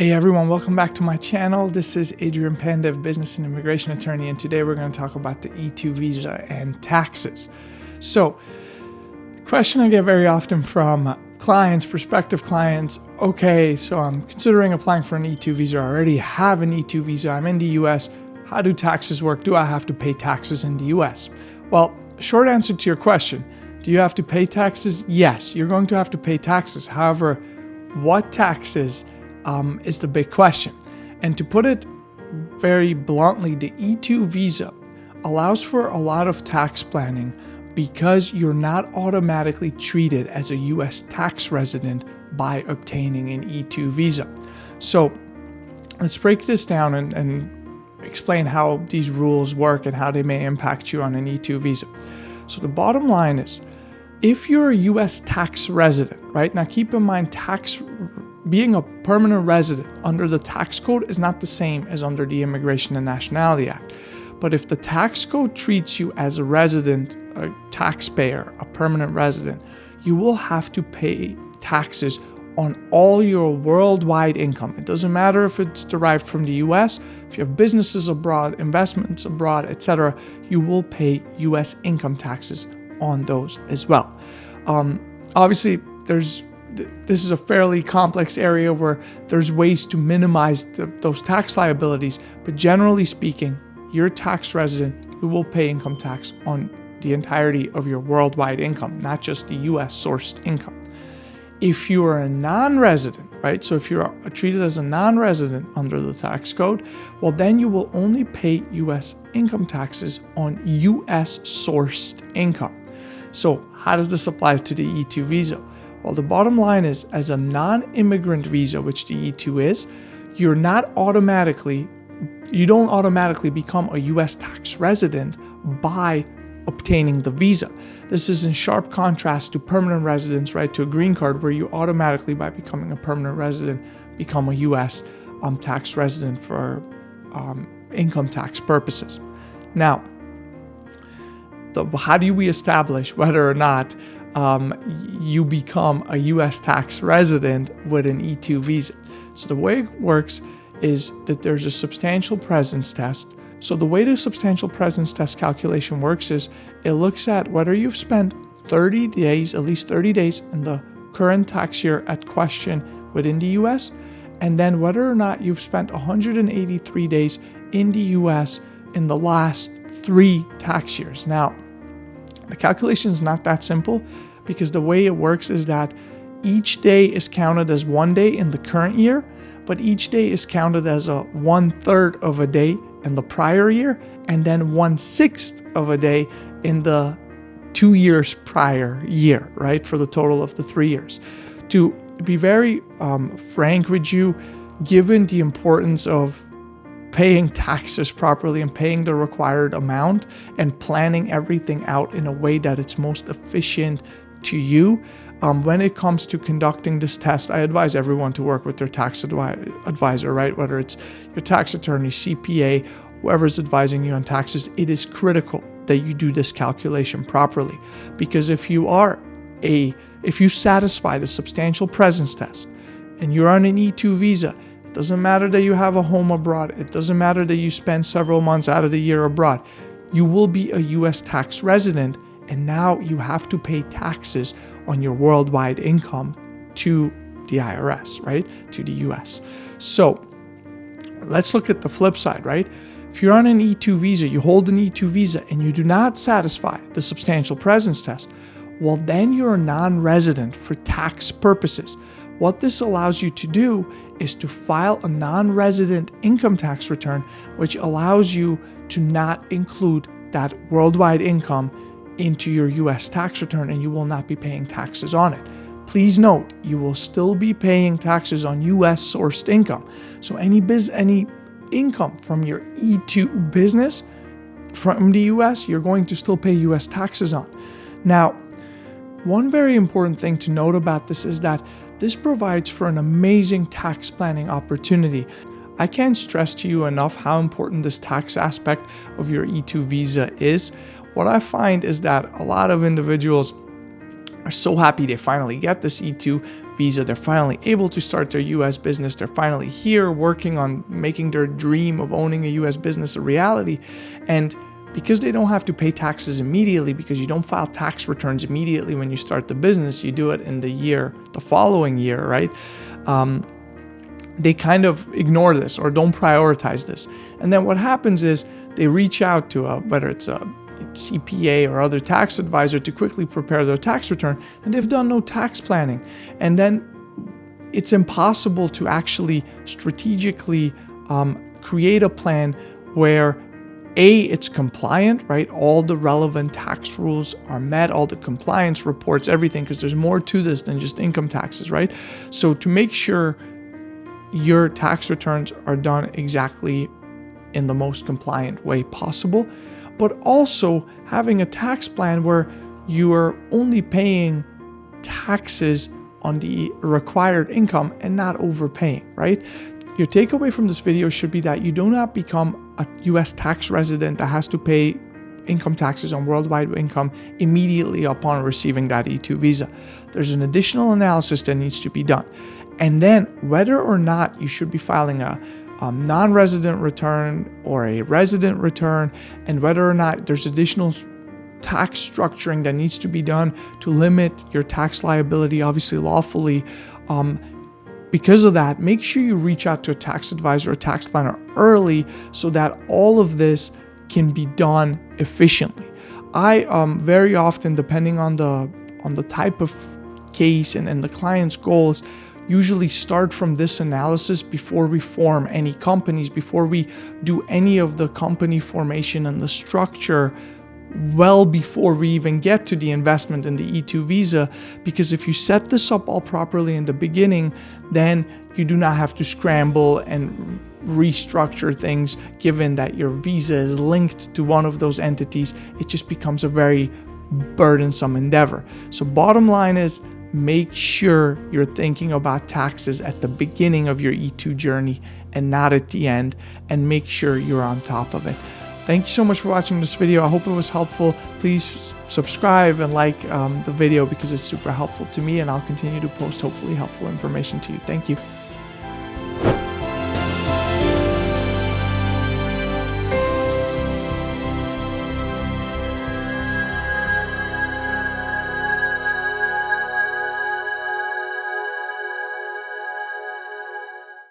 Hey everyone, welcome back to my channel. This is Adrian Pandev, business and immigration attorney, and today we're going to talk about the E-2 visa and taxes. So, the question I get very often from clients, prospective clients, okay, so I'm considering applying for an E-2 visa. I already have an E-2 visa. I'm in the US. How do taxes work? Do I have to pay taxes in the US? Well, short answer to your question, do you have to pay taxes? Yes, you're going to have to pay taxes. However, what taxes is the big question. And to put it very bluntly, the E-2 visa allows for a lot of tax planning because you're not automatically treated as a US tax resident by obtaining an E-2 visa. So let's break this down and explain how these rules work and how they may impact you on an E-2 visa. So the bottom line is, if you're a US tax resident, right? Now keep in mind, being a permanent resident under the tax code is not the same as under the Immigration and Nationality Act. But if the tax code treats you as a resident, a taxpayer, a permanent resident, you will have to pay taxes on all your worldwide income. It doesn't matter if it's derived from the US, if you have businesses abroad, investments abroad, etc., you will pay US income taxes on those as well. Obviously, this is a fairly complex area where there's ways to minimize those tax liabilities, but generally speaking, you're a tax resident who will pay income tax on the entirety of your worldwide income, not just the US sourced income. If you are a non-resident, right, so if you're treated as a non-resident under the tax code, well then you will only pay US income taxes on US sourced income. So how does this apply to the E-2 visa? Well, the bottom line is, as a non-immigrant visa, which the E-2 is, you don't automatically become a US tax resident by obtaining the visa. This is in sharp contrast to permanent residence, right, to a green card, where you automatically, by becoming a permanent resident, become a US tax resident for income tax purposes. Now, how do we establish whether or not you become a US tax resident with an E-2 visa? So the way it works is that there's a substantial presence test. So the way the substantial presence test calculation works is it looks at whether you've spent 30 days, at least 30 days in the current tax year at question within the US, and then whether or not you've spent 183 days in the US in the last 3 tax years. Now, the calculation is not that simple, because the way it works is that each day is counted as 1 day in the current year, but each day is counted as a 1/3 of a day in the prior year, and then 1/6 of a day in the 2 years prior year, right, for the total of the 3 years. To be very frank with you, given the importance of paying taxes properly and paying the required amount and planning everything out in a way that it's most efficient to you, when it comes to conducting this test, I advise everyone to work with their tax advisor, right? Whether it's your tax attorney, CPA, whoever's advising you on taxes, it is critical that you do this calculation properly. Because if you satisfy the substantial presence test and you're on an E-2 visa, it doesn't matter that you have a home abroad. It doesn't matter that you spend several months out of the year abroad. You will be a US tax resident, and now you have to pay taxes on your worldwide income to the IRS, right? To the US. So let's look at the flip side, right? If you're on an E-2 visa, you hold an E-2 visa, and you do not satisfy the substantial presence test, well, then you're a non-resident for tax purposes. What this allows you to do is to file a non-resident income tax return, which allows you to not include that worldwide income into your US tax return, and you will not be paying taxes on it. Please note, you will still be paying taxes on US sourced income. So any income from your E-2 business from the US, you're going to still pay US taxes on. Now, one very important thing to note about this is that this provides for an amazing tax planning opportunity. I can't stress to you enough how important this tax aspect of your E-2 visa is. What I find is that a lot of individuals are so happy they finally get this E-2 visa. They're finally able to start their US business. They're finally here working on making their dream of owning a US business a reality. And because they don't have to pay taxes immediately, because you don't file tax returns immediately when you start the business, you do it in the following year, right? They kind of ignore this or don't prioritize this. And then what happens is they reach out to whether it's a CPA or other tax advisor to quickly prepare their tax return, and they've done no tax planning. And then it's impossible to actually strategically create a plan where it's compliant, right? All the relevant tax rules are met, all the compliance reports, everything, because there's more to this than just income taxes, right? So to make sure your tax returns are done exactly in the most compliant way possible, but also having a tax plan where you are only paying taxes on the required income and not overpaying, right? Your takeaway from this video should be that you do not become a US tax resident that has to pay income taxes on worldwide income immediately upon receiving that E-2 visa. There's an additional analysis that needs to be done. And then whether or not you should be filing a non-resident return or a resident return, and whether or not there's additional tax structuring that needs to be done to limit your tax liability, obviously lawfully. Because of that, make sure you reach out to a tax advisor or tax planner early so that all of this can be done efficiently. I very often, depending on the type of case and the client's goals, usually start from this analysis before we form any companies, before we do any of the company formation and the structure, well before we even get to the investment in the E-2 visa. Because if you set this up all properly in the beginning, then you do not have to scramble and restructure things. Given that your visa is linked to one of those entities, it just becomes a very burdensome endeavor. So bottom line is, make sure you're thinking about taxes at the beginning of your E-2 journey and not at the end, and make sure you're on top of it. Thank you so much for watching this video. I hope it was helpful. Please subscribe and like the video because it's super helpful to me, and I'll continue to post hopefully helpful information to you. Thank you.